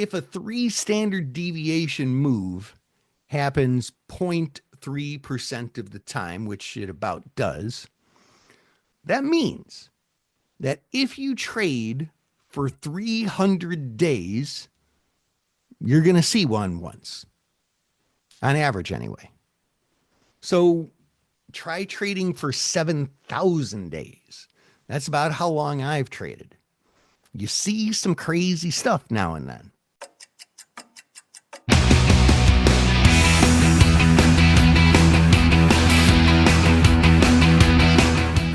if a 3 standard deviation move happens 0.3% of the time, which it about does, that means that if you trade for 300 days, you're going to see one once, on average anyway. So try trading for 7,000 days. That's about how long I've traded. You see some crazy stuff now and then.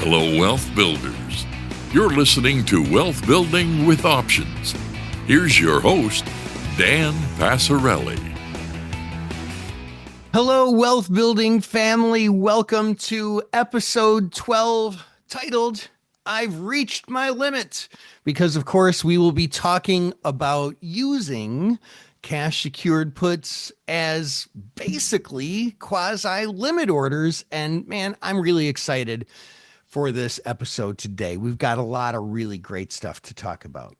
Hello, Wealth Builders. You're listening to Wealth Building with Options. Here's your host, Dan Passarelli. Hello, Wealth Building family. Welcome to episode 12, titled, I've Reached My Limit. Because, of course, we will be talking about using cash secured puts as basically quasi limit orders. And man, I'm really excited for this episode today. We've got a lot of really great stuff to talk about.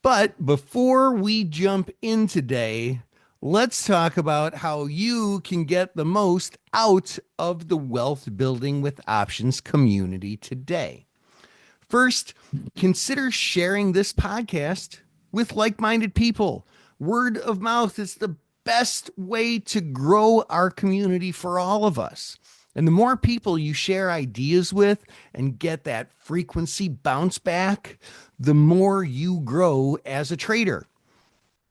But before we jump in today, let's talk about how you can get the most out of the Wealth Building with Options community today. First, consider sharing this podcast with like-minded people. Word of mouth is the best way to grow our community for all of us. And the more people you share ideas with and get that frequency bounce back, the more you grow as a trader.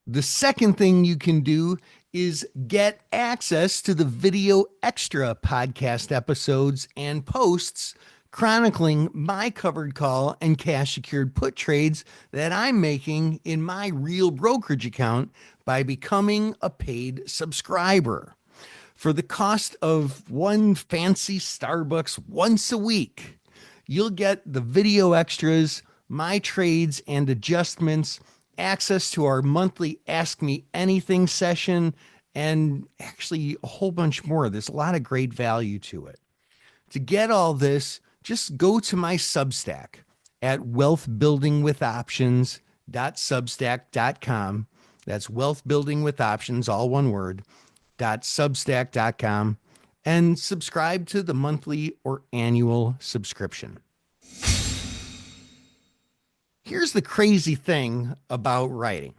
The second thing you can do is get access to the Video Extra podcast episodes and posts chronicling my covered call and cash secured put trades that I'm making in my real brokerage account by becoming a paid subscriber. For the cost of one fancy Starbucks once a week, you'll get the video extras, my trades and adjustments, access to our monthly Ask Me Anything session, and actually a whole bunch more. There's a lot of great value to it. To get all this, just go to my Substack at wealthbuildingwithoptions.substack.com. That's wealthbuildingwithoptions, all one word, .substack.com, and subscribe to the monthly or annual subscription. Here's the crazy thing about writing.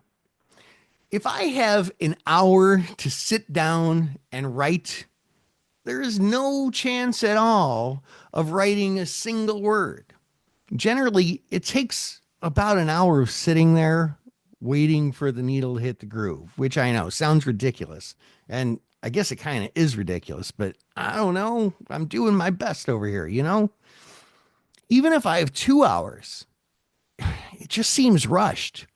If I have an hour to sit down and write, there is no chance at all of writing a single word. Generally, it takes about an hour of sitting there waiting for the needle to hit the groove, which I know sounds ridiculous. And I guess it kind of is ridiculous, but I don't know. I'm doing my best over here, you know? Even if I have 2 hours, it just seems rushed.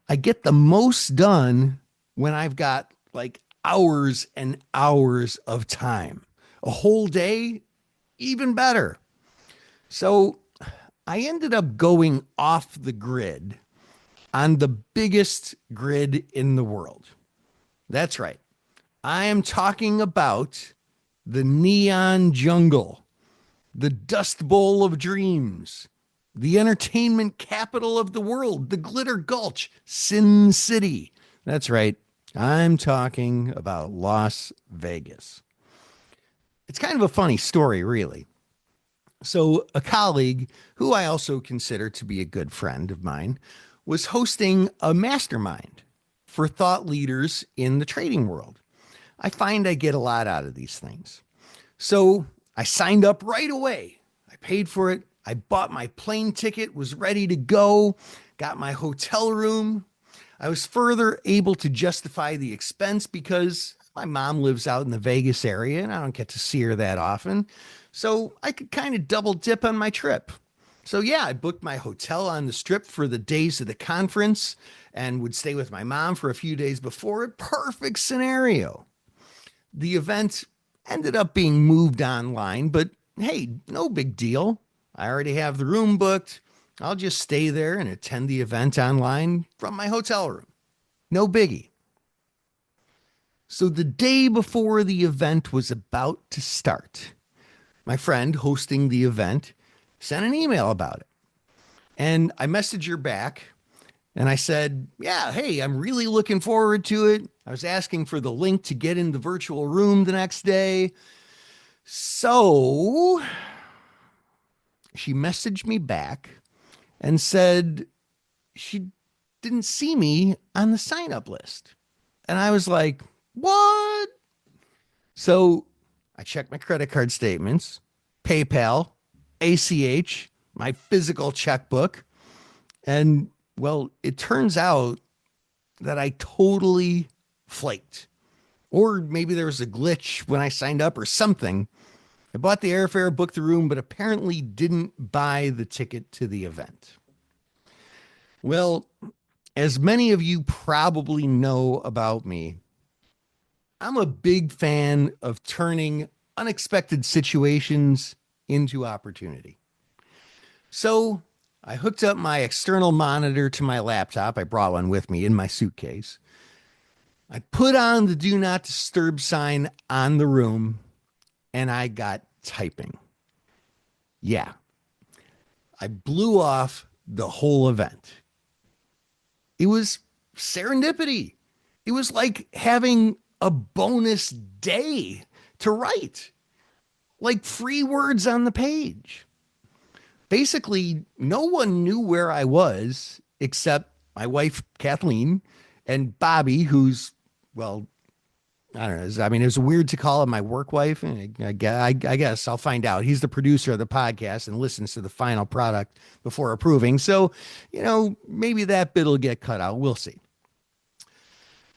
I get the most done when I've got like hours and hours of time. A whole day, even better. So I ended up going off the grid on the biggest grid in the world. That's right. I am talking about the neon jungle, the Dust Bowl of dreams, the entertainment capital of the world, the Glitter Gulch, Sin City. That's right. I'm talking about Las Vegas. It's kind of a funny story, really. So a colleague, who I also consider to be a good friend of mine, was hosting a mastermind for thought leaders in the trading world. I find I get a lot out of these things. So I signed up right away. I paid for it. I bought my plane ticket, was ready to go, got my hotel room. I was further able to justify the expense because my mom lives out in the Vegas area and I don't get to see her that often. So I could kind of double dip on my trip. So yeah, I booked my hotel on the Strip for the days of the conference and would stay with my mom for a few days before it. Perfect scenario. The event ended up being moved online, but hey, no big deal. I already have the room booked. I'll just stay there and attend the event online from my hotel room. No biggie. So the day before the event was about to start, my friend hosting the event sent an email about it. And I messaged her back And I said, yeah, hey, I'm really looking forward to it. I was asking for the link to get in the virtual room the next day. So she messaged me back and said she didn't see me on the sign up list. And I was like, what? So I checked my credit card statements, PayPal, ACH, my physical checkbook. And well, it turns out that I totally flaked. Or maybe there was a glitch when I signed up or something. I bought the airfare, booked the room, but apparently didn't buy the ticket to the event. Well, as many of you probably know about me, I'm a big fan of turning unexpected situations into opportunity. So I hooked up my external monitor to my laptop. I brought one with me in my suitcase. I put on the do not disturb sign on the room and I got typing. Yeah, I blew off the whole event. It was serendipity. It was like having a bonus day to write, like free words on the page. Basically, no one knew where I was except my wife, Kathleen, and Bobby, who's, well, I don't know. I mean, it was weird to call him my work wife. I guess I'll find out. He's the producer of the podcast and listens to the final product before approving. So, maybe that bit will get cut out. We'll see.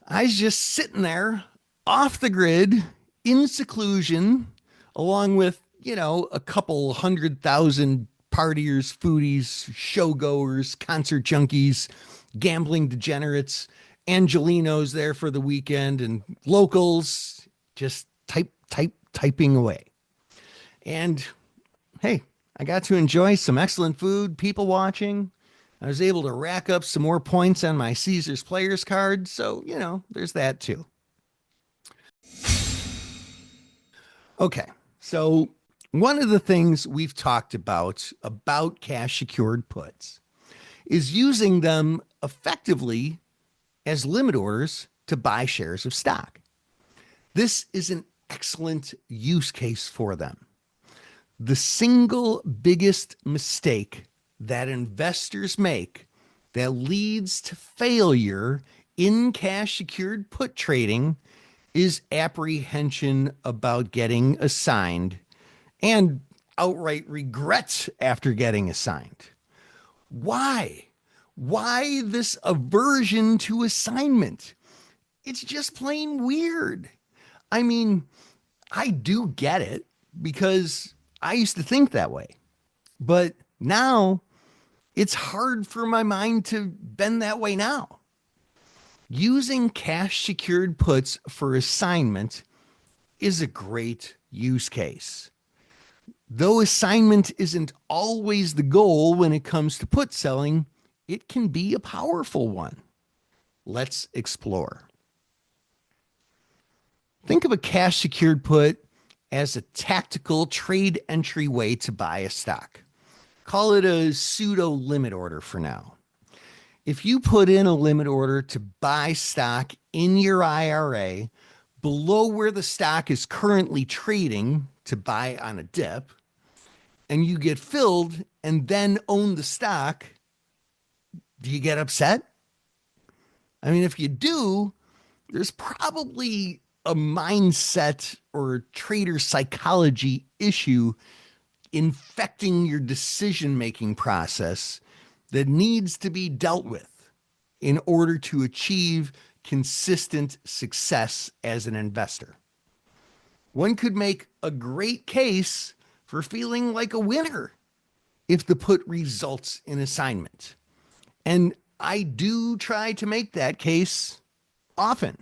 I was just sitting there off the grid in seclusion, along with, a couple 100,000 partiers, foodies, showgoers, concert junkies, gambling degenerates, Angelinos there for the weekend, and locals just typing away. And hey, I got to enjoy some excellent food, people watching. I was able to rack up some more points on my Caesars players card. So, there's that too. Okay. So, one of the things we've talked about cash secured puts is using them effectively as limit orders to buy shares of stock. This is an excellent use case for them. The single biggest mistake that investors make that leads to failure in cash secured put trading is apprehension about getting assigned and outright regret after getting assigned. Why? Why this aversion to assignment? It's just plain weird. I mean, I do get it because I used to think that way. But now it's hard for my mind to bend that way now. Using cash secured puts for assignment is a great use case. Though assignment isn't always the goal when it comes to put selling, it can be a powerful one. Let's explore. Think of a cash secured put as a tactical trade entry way to buy a stock. Call it a pseudo limit order for now. If you put in a limit order to buy stock in your IRA below where the stock is currently trading to buy on a dip, and you get filled and then own the stock, do you get upset? I mean, if you do, there's probably a mindset or trader psychology issue infecting your decision-making process that needs to be dealt with in order to achieve consistent success as an investor. One could make a great case for feeling like a winner if the put results in assignment. And I do try to make that case often.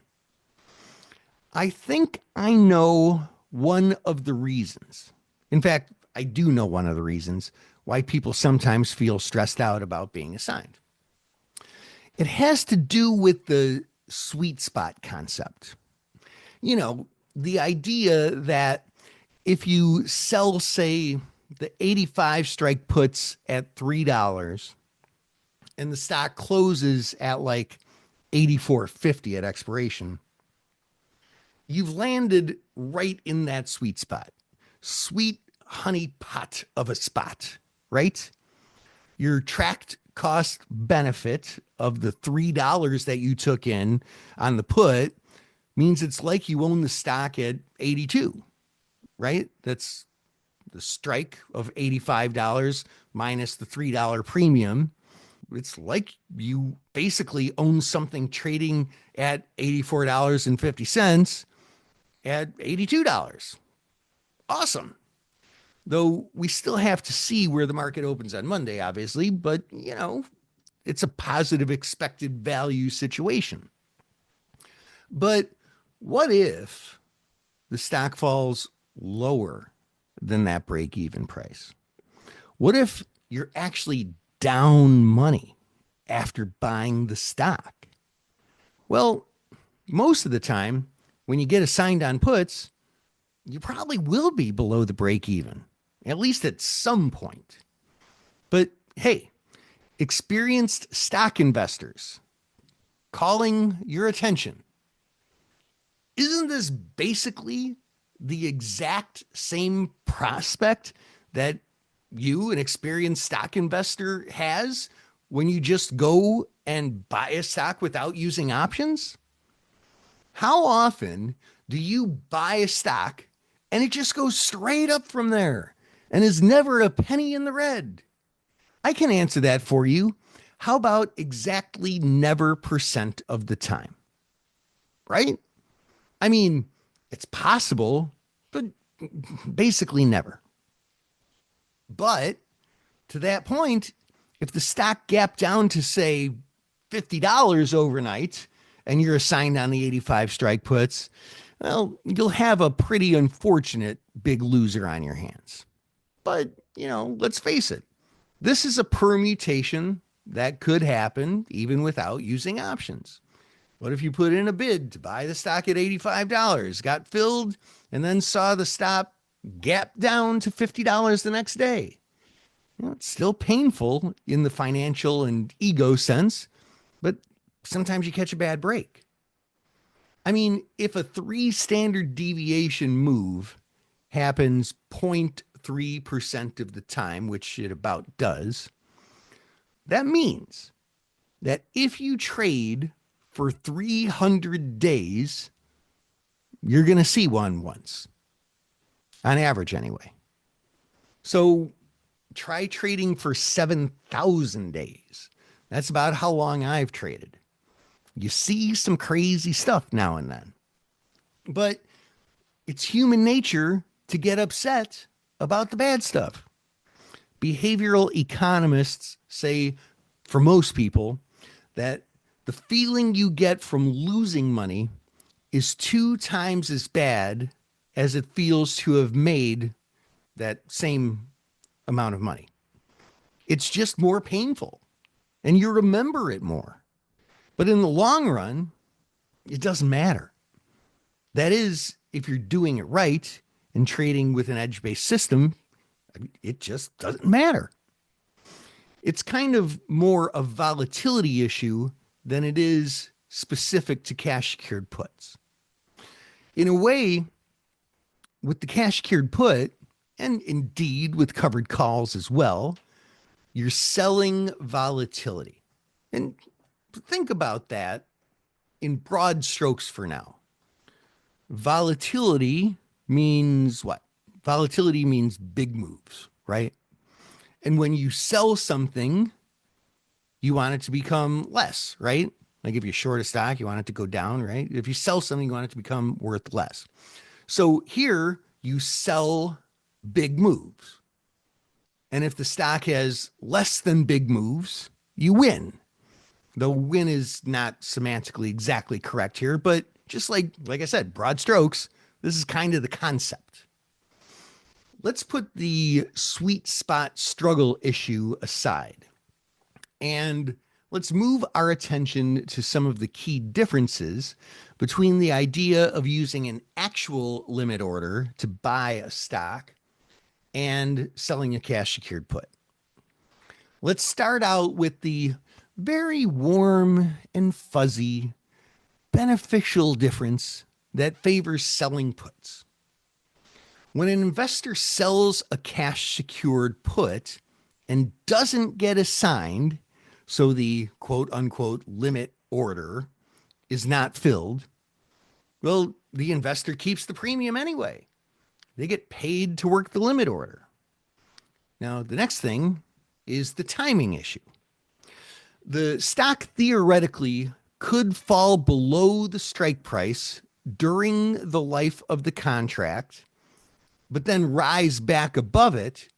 I think I know one of the reasons. In fact, I do know one of the reasons why people sometimes feel stressed out about being assigned. It has to do with the sweet spot concept. The idea that if you sell, say, the 85 strike puts at $3, and the stock closes at like 84.50 at expiration, you've landed right in that sweet spot. Sweet honey pot of a spot, right? Your tracked cost benefit of the $3 that you took in on the put means it's like you own the stock at 82, right? That's the strike of $85 minus the $3 premium. It's like you basically own something trading at $84.50 at $82. Awesome. Though we still have to see where the market opens on Monday, obviously, but it's a positive expected value situation. But what if the stock falls lower than that break even price? What if you're actually down money after buying the stock? Well, most of the time, when you get assigned on puts, you probably will be below the break even, at least at some point. But hey, experienced stock investors calling your attention. Isn't this basically the exact same prospect that you, an experienced stock investor, has when you just go and buy a stock without using options? How often do you buy a stock and it just goes straight up from there and is never a penny in the red? I can answer that for you. How about exactly never percent of the time? Right? I mean, it's possible, but basically never. But to that point, if the stock gapped down to, say, $50 overnight and you're assigned on the 85 strike puts, well, you'll have a pretty unfortunate big loser on your hands. But, let's face it, this is a permutation that could happen even without using options. What if you put in a bid to buy the stock at $85, got filled, and then saw the stock gap down to $50 the next day? It's still painful in the financial and ego sense, but sometimes you catch a bad break. I mean, if a 3 standard deviation move happens 0.3% of the time, which it about does, that means that if you trade for 300 days, you're going to see one once, on average anyway. So try trading for 7,000 days. That's about how long I've traded. You see some crazy stuff now and then. But it's human nature to get upset about the bad stuff. Behavioral economists say, for most people, that the feeling you get from losing money is 2 times as bad as it feels to have made that same amount of money. It's just more painful, and you remember it more. But in the long run, it doesn't matter. That is, if you're doing it right and trading with an edge-based system, it just doesn't matter. It's kind of more a volatility issue than it is specific to cash secured puts. In a way, with the cash secured put, and indeed with covered calls as well, you're selling volatility. And think about that in broad strokes for now. Volatility means what? Volatility means big moves, right? And when you sell something, you want it to become less, right? Like if you short a stock, you want it to go down, right? If you sell something, you want it to become worth less. So here you sell big moves. And if the stock has less than big moves, you win. Though win is not semantically exactly correct here, but just like I said, broad strokes, this is kind of the concept. Let's put the sweet spot struggle issue aside. And let's move our attention to some of the key differences between the idea of using an actual limit order to buy a stock and selling a cash secured put. Let's start out with the very warm and fuzzy, beneficial difference that favors selling puts. When an investor sells a cash secured put and doesn't get assigned, so the quote unquote limit order is not filled, well, the investor keeps the premium anyway. They get paid to work the limit order. Now, the next thing is the timing issue. The stock theoretically could fall below the strike price during the life of the contract, but then rise back above it,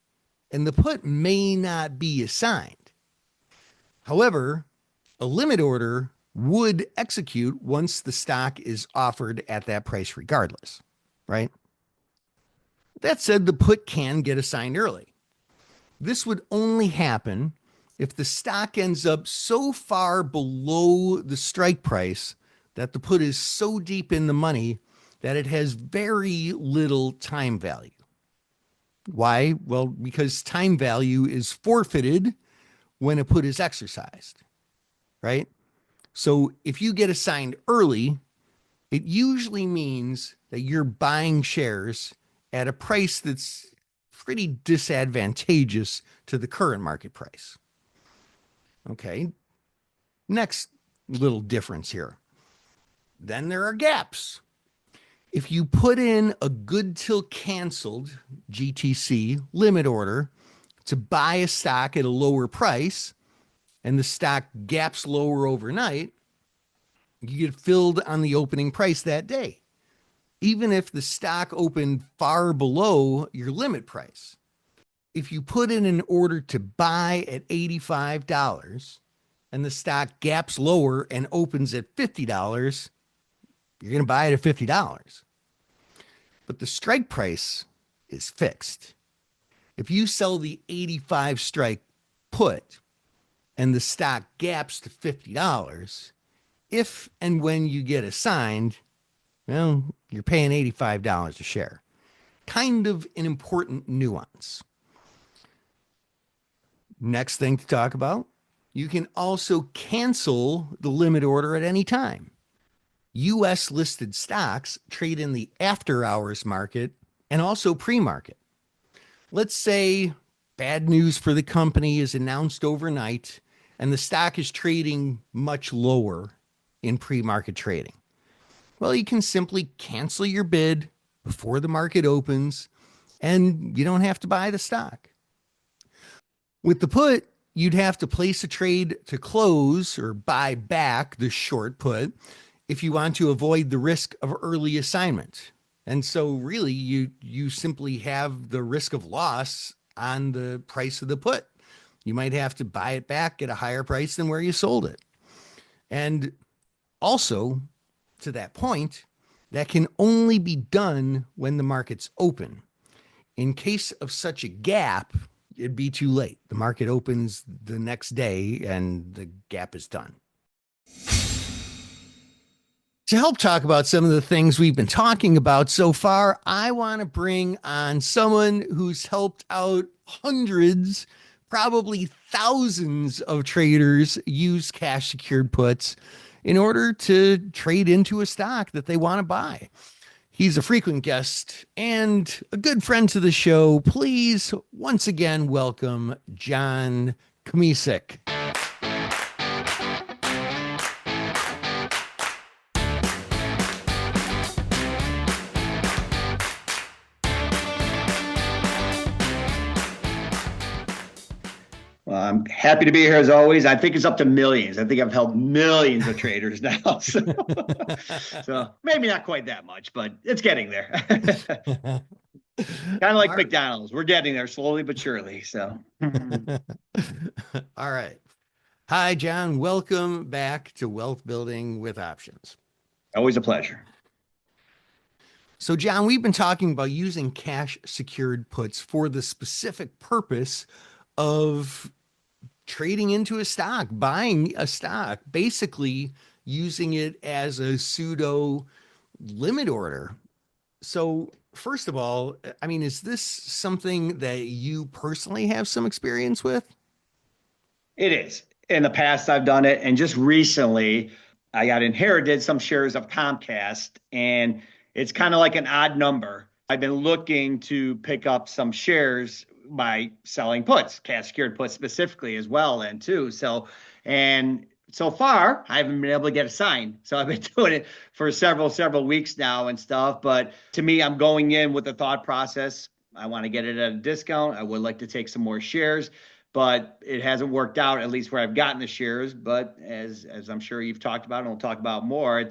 and the put may not be assigned. However, a limit order would execute once the stock is offered at that price regardless, right? That said, the put can get assigned early. This would only happen if the stock ends up so far below the strike price that the put is so deep in the money that it has very little time value. Why? Well, because time value is forfeited when a put is exercised, right? So if you get assigned early, it usually means that you're buying shares at a price that's pretty disadvantageous to the current market price. Okay. Next little difference here. Then there are gaps. If you put in a good till canceled GTC limit order to buy a stock at a lower price and the stock gaps lower overnight, you get filled on the opening price that day, even if the stock opened far below your limit price. If you put in an order to buy at $85 and the stock gaps lower and opens at $50, you're going to buy it at $50. But the strike price is fixed. If you sell the 85 strike put and the stock gaps to $50, if and when you get assigned, well, you're paying $85 a share. Kind of an important nuance. Next thing to talk about, you can also cancel the limit order at any time. U.S. listed stocks trade in the after hours market and also pre-market. Let's say bad news for the company is announced overnight and the stock is trading much lower in pre-market trading. Well, you can simply cancel your bid before the market opens and you don't have to buy the stock. With the put, you'd have to place a trade to close or buy back the short put if you want to avoid the risk of early assignment. And so really you simply have the risk of loss on the price of the put. You might have to buy it back at a higher price than where you sold it. And also, to that point, that can only be done when the market's open. In case of such a gap, it'd be too late. The market opens the next day and the gap is done. To help talk about some of the things we've been talking about so far, I want to bring on someone who's helped out hundreds, probably thousands of traders use cash secured puts in order to trade into a stock that they want to buy. He's a frequent guest and a good friend to the show. Please, once again, welcome John Kmiecik. Well, I'm happy to be here as always. I think it's up to millions. I think I've helped millions of traders now. So maybe not quite that much, but it's getting there. Kind of like McDonald's. We're getting there slowly but surely. So, all right. Hi, John. Welcome back to Wealth Building with Options. Always a pleasure. So, John, we've been talking about using cash secured puts for the specific purpose of trading into a stock, buying a stock, basically using it as a pseudo limit order. So, first of all, I mean, is this something that you personally have some experience with? It is. In the past, I've done it. And just recently, I got inherited some shares of Comcast, and it's kind of like an odd number. I've been looking to pick up some shares by selling puts, cash secured puts specifically as well, and too. So, and so far, I haven't been able to get a sign. So I've been doing it for several weeks now and stuff. But to me, I'm going in with the thought process. I want to get it at a discount. I would like to take some more shares, but it hasn't worked out, at least where I've gotten the shares. But as I'm sure you've talked about and we'll talk about more,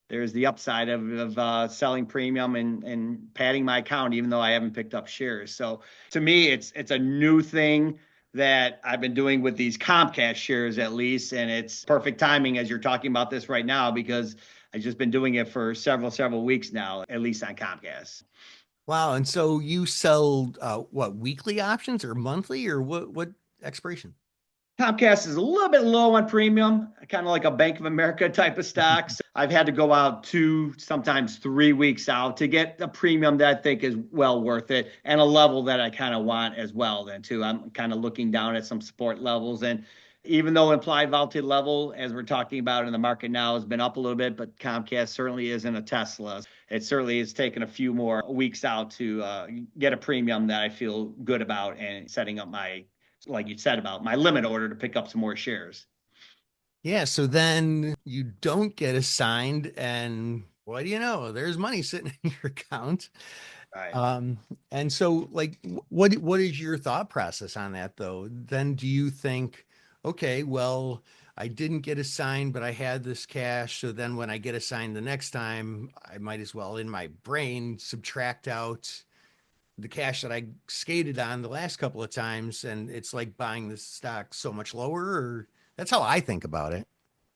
there's the upside of selling premium and padding my account, even though I haven't picked up shares. So to me, it's a new thing that I've been doing with these Comcast shares at least, and it's perfect timing as you're talking about this right now because I've just been doing it for several weeks now, at least on Comcast. Wow. And so you sell what, weekly options or monthly, or what expiration? Comcast is a little bit low on premium, kind of like a Bank of America type of stock. So I've had to go out 2, sometimes 3 weeks out to get a premium that I think is well worth it and a level that I kind of want as well. Then too, I'm kind of looking down at some support levels, and even though implied volatility level, as we're talking about in the market now, has been up a little bit, but Comcast certainly isn't a Tesla. It certainly has taken a few more weeks out to get a premium that I feel good about and setting up my, like you said, about my limit order to pick up some more shares. Yeah. So then you don't get assigned, and what do you know? There's money sitting in your account. Right. Um, and so like what is your thought process on that though? Then do you think, okay, well, I didn't get assigned, but I had this cash. So then when I get assigned the next time, I might as well in my brain subtract out the cash that I skated on the last couple of times, and it's like buying the stock so much lower, or that's how I think about it.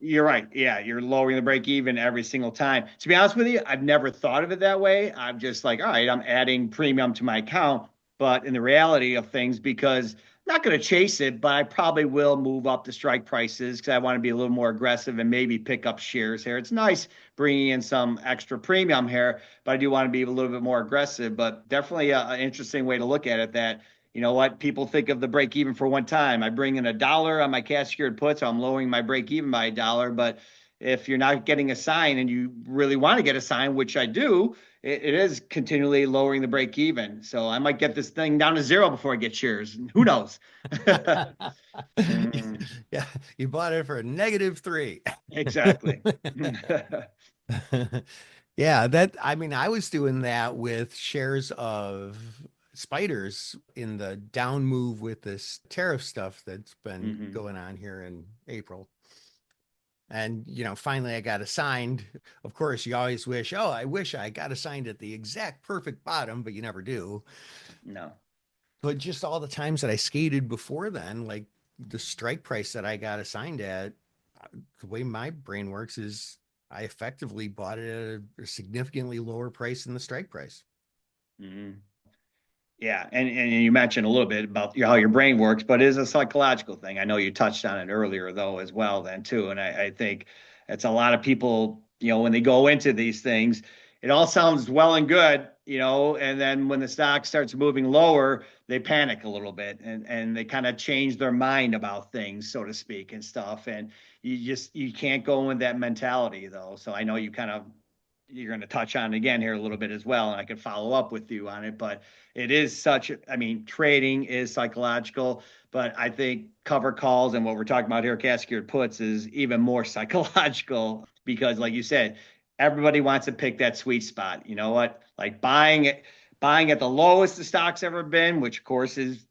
You're right. Yeah, you're lowering the break even every single time. To be honest with you, I've never thought of it that way. I'm just like, all right, I'm adding premium to my account. But in the reality of things, because I'm not going to chase it, but I probably will move up the strike prices because I want to be a little more aggressive and maybe pick up shares here. It's nice bringing in some extra premium here, but I do want to be a little bit more aggressive. But definitely an interesting way to look at it that you know what? People think of the break even for one time. I bring in $1 on my cash secured put, so I'm lowering my break even by $1. But if you're not getting a sign and you really want to get a sign, which I do, it is continually lowering the break even. So I might get this thing down to zero before I get shares. Who knows? Mm, Yeah, you bought it for a -3. exactly. Yeah, that I mean, I was doing that with shares of spiders in the down move with this tariff stuff that's been Hmm. going on here in April. And, finally I got assigned. Of course, you always wish, oh, I wish I got assigned at the exact perfect bottom, but you never do. No. But just all the times that I skated before then, like the strike price that I got assigned at, the way my brain works is I effectively bought it at a significantly lower price than the strike price. Hmm. Yeah, and you mentioned a little bit about how your brain works, but it is a psychological thing. I know you touched on it earlier, though, as well, then too. And I think it's a lot of people, when they go into these things, it all sounds well and good, and then when the stock starts moving lower, they panic a little bit and they kind of change their mind about things, so to speak, and stuff. And you can't go in that mentality, though. So I know you're going to touch on it again here a little bit as well, and I could follow up with you on it, but it is I mean, trading is psychological, but I think cover calls and what we're talking about here, cash secured puts, is even more psychological because, like you said, everybody wants to pick that sweet spot. You know what? Like buying at the lowest the stock's ever been, which of course is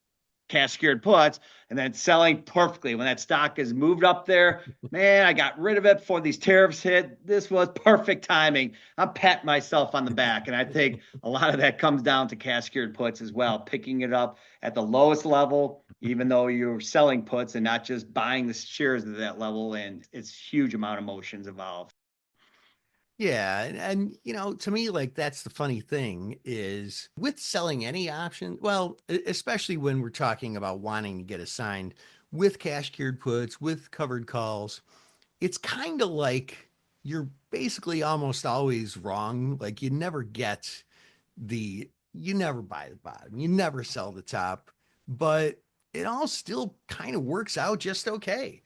cash secured puts, and then selling perfectly when that stock has moved up there. Man, I got rid of it before these tariffs hit. This was perfect timing. I'm patting myself on the back. And I think a lot of that comes down to cash secured puts as well, picking it up at the lowest level, even though you're selling puts and not just buying the shares at that level. And it's huge amount of emotions involved. Yeah, and to me, like that's the funny thing is with selling any option, well, especially when we're talking about wanting to get assigned with cash cured puts, with covered calls, it's kind of like you're basically almost always wrong. Like you never buy the bottom, you never sell the top, but it all still kind of works out just okay.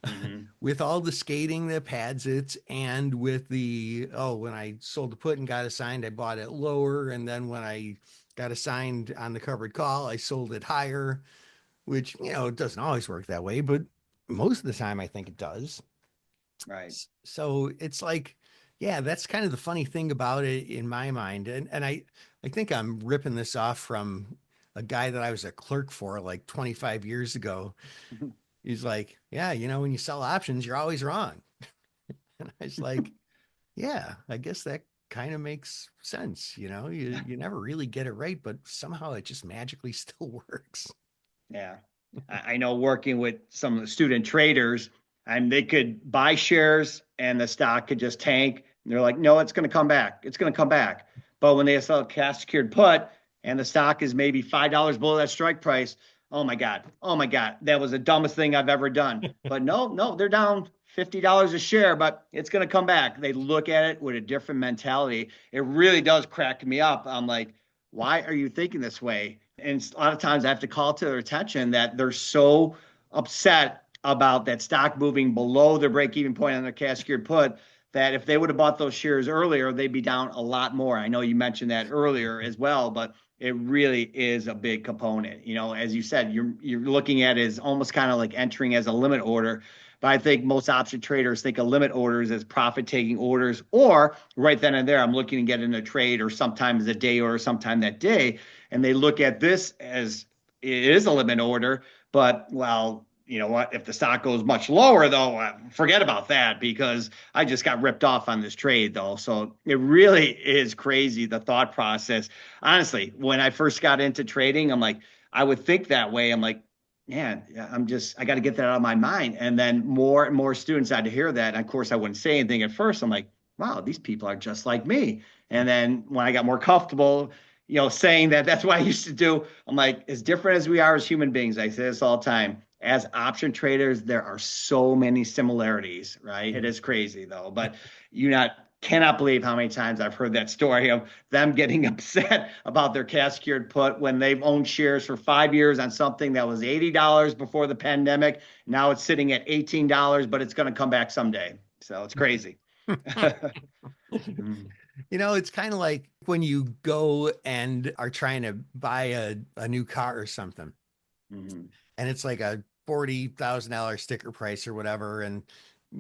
Mm-hmm. With all the skating that pads it, and with the, oh, when I sold the put and got assigned, I bought it lower. And then when I got assigned on the covered call, I sold it higher, which, it doesn't always work that way, but most of the time I think it does. Right. So it's like, yeah, that's kind of the funny thing about it in my mind. And I think I'm ripping this off from a guy that I was a clerk for like 25 years ago. He's like, yeah, when you sell options, you're always wrong. And I was like, yeah, I guess that kind of makes sense. You never really get it right, but somehow it just magically still works. Yeah. I know working with some of the student traders, and they could buy shares and the stock could just tank. And they're like, no, it's going to come back. It's going to come back. But when they sell a cash secured put and the stock is maybe $5 below that strike price, oh my God. Oh my God. That was the dumbest thing I've ever done. But no, they're down $50 a share, but it's going to come back. They look at it with a different mentality. It really does crack me up. I'm like, why are you thinking this way? And a lot of times I have to call to their attention that they're so upset about that stock moving below their break-even point on their cash secured put that if they would have bought those shares earlier, they'd be down a lot more. I know you mentioned that earlier as well, but it really is a big component. As you said, you're looking at it as almost kind of like entering as a limit order. But I think most option traders think of limit orders as profit-taking orders, or right then and there, I'm looking to get in a trade, or sometimes a day or sometime that day. And they look at this as it is a limit order, but well, you know what? If the stock goes much lower, though, forget about that because I just got ripped off on this trade, though. So it really is crazy, the thought process. Honestly, when I first got into trading, I'm like, I would think that way. I'm like, man, I got to get that out of my mind. And then more and more students had to hear that. And of course, I wouldn't say anything at first. I'm like, wow, these people are just like me. And then when I got more comfortable, saying that that's what I used to do, I'm like, as different as we are as human beings, I say this all the time. As option traders, there are so many similarities, right? It is crazy though, but cannot believe how many times I've heard that story of them getting upset about their cash secured put when they've owned shares for 5 years on something that was $80 before the pandemic. Now it's sitting at $18, but it's going to come back someday. So it's crazy. It's kind of like when you go and are trying to buy a new car or something, and it's like a $40,000 sticker price or whatever, and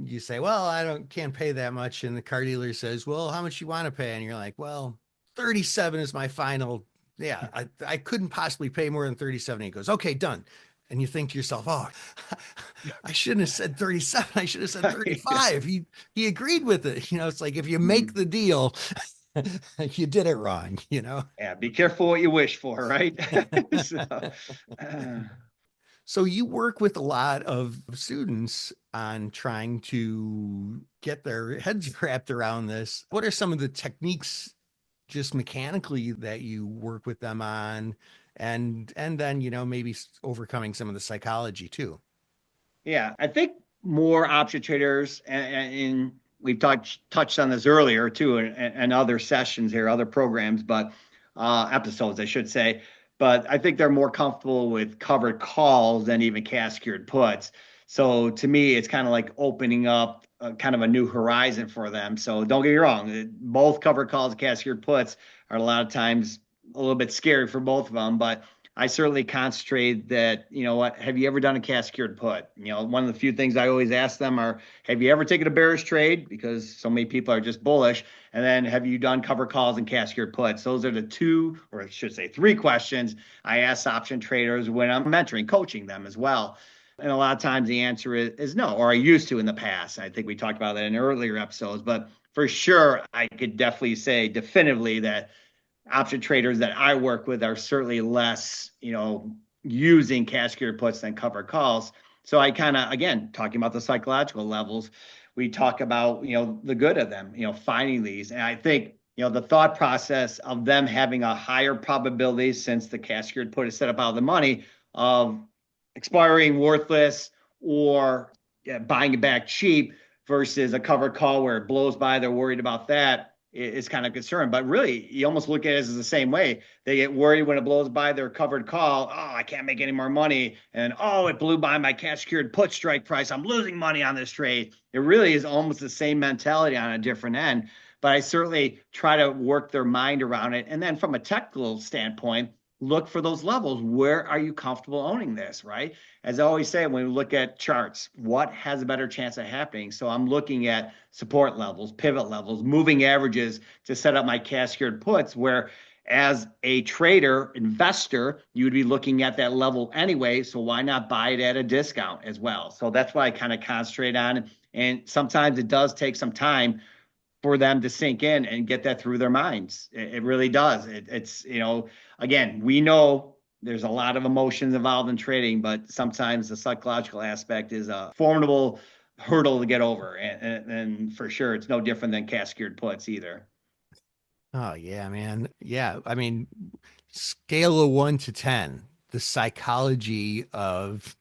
you say, well, can't pay that much, and the car dealer says, well, how much you want to pay? And you're like, well, 37 is my final. Yeah, I couldn't possibly pay more than 37. And he goes, okay, done. And you think to yourself, oh, I shouldn't have said 37. I should have said 35. He agreed with it. It's like if you make the deal, you did it wrong, Yeah, be careful what you wish for, right? So you work with a lot of students on trying to get their heads wrapped around this. What are some of the techniques just mechanically that you work with them on? And then, maybe overcoming some of the psychology too. Yeah, I think more option traders, and we've touched on this earlier too, and other sessions here, other programs, but episodes, I should say. But I think they're more comfortable with covered calls than even cash secured puts. So to me, it's kind of like opening up kind of a new horizon for them. So don't get me wrong, both covered calls and cash secured puts are a lot of times a little bit scary for both of them, but I certainly concentrate that, have you ever done a cash secured put? One of the few things I always ask them are, have you ever taken a bearish trade? Because so many people are just bullish. And then have you done cover calls and cash secured puts? Those are the two, or I should say 3 questions I ask option traders when I'm mentoring, coaching them as well. And a lot of times the answer is no, or I used to in the past. I think we talked about that in earlier episodes, but for sure, I could definitely say definitively that option traders that I work with are certainly less, using cash secured puts than covered calls. So I kind of, again, talking about the psychological levels, we talk about, the good of them, finding these. And I think, the thought process of them having a higher probability, since the cash secured put is set up out of the money, of expiring worthless or buying it back cheap versus a covered call where it blows by, they're worried about that. is kind of concerned. But really, you almost look at it as the same way. They get worried when it blows by their covered call. Oh, I can't make any more money. And oh, it blew by my cash secured put strike price. I'm losing money on this trade. It really is almost the same mentality on a different end. But I certainly try to work their mind around it. And then from a technical standpoint, look for those levels. Where are you comfortable owning this, right? As I always say, when we look at charts, what has a better chance of happening? So I'm looking at support levels, pivot levels, moving averages to set up my cash secured puts, where as a trader, investor, you would be looking at that level anyway. So why not buy it at a discount as well? So that's what I kind of concentrate on. And sometimes it does take some time for them to sink in and get that through their minds. It really does. It's, again, we know there's a lot of emotions involved in trading, but sometimes the psychological aspect is a formidable hurdle to get over. And for sure, it's no different than cash secured puts either. Oh, yeah, man. Yeah. I mean, scale of 1 to 10, the psychology of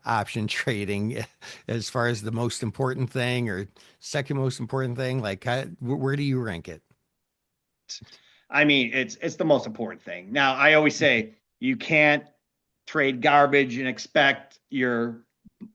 option trading as far as the most important thing or second most important thing, like where do you rank it? I mean, it's the most important thing. Now, I always say you can't trade garbage and expect you're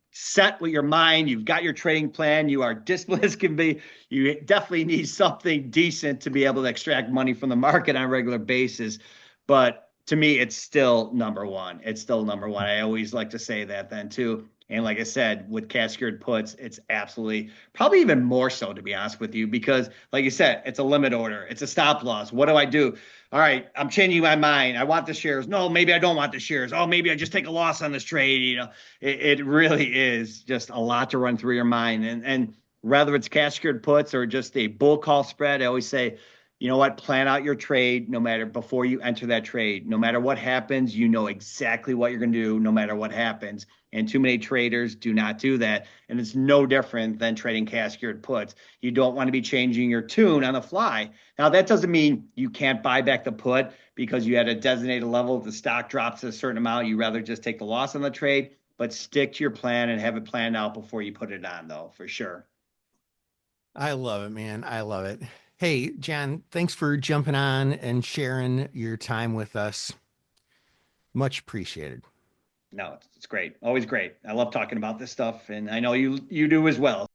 set with your mind. You've got your trading plan. You are disciplined as can be. You definitely need something decent to be able to extract money from the market on a regular basis. But to me, it's still number one. It's still number one. I always like to say that then too. And like I said, with cash secured puts, it's absolutely probably even more so, to be honest with you, because like you said, it's a limit order. It's a stop loss. What do I do? All right, I'm changing my mind. I want the shares. No, maybe I don't want the shares. Oh, maybe I just take a loss on this trade. It really is just a lot to run through your mind. And whether it's cash secured puts or just a bull call spread, I always say, you know what, plan out your trade no matter before you enter that trade. No matter what happens, you know exactly what you're going to do no matter what happens. And too many traders do not do that. And it's no different than trading cash secured puts. You don't want to be changing your tune on the fly. Now, that doesn't mean you can't buy back the put because you had a designated level. If the stock drops to a certain amount, you rather just take the loss on the trade, but stick to your plan and have it planned out before you put it on, though, for sure. I love it, man. I love it. Hey, John, thanks for jumping on and sharing your time with us. Much appreciated. No, it's great. Always great. I love talking about this stuff, and I know you do as well.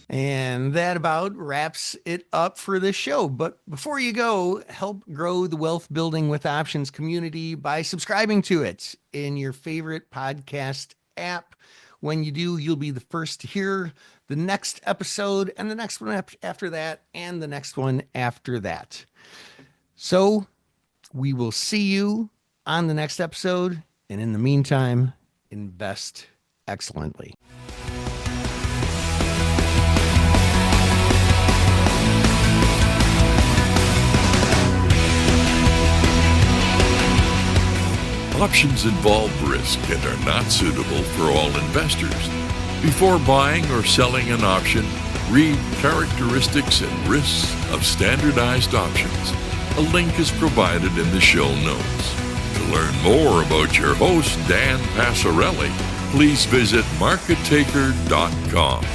And that about wraps it up for this show. But before you go, help grow the Wealth Building with Options community by subscribing to it in your favorite podcast app. When you do, you'll be the first to hear the next episode and the next one after that and the next one after that. So we will see you on the next episode. And in the meantime, invest excellently. Options involve risk and are not suitable for all investors. Before buying or selling an option, read characteristics and risks of standardized options. A link is provided in the show notes. To learn more about your host, Dan Passarelli, please visit markettaker.com.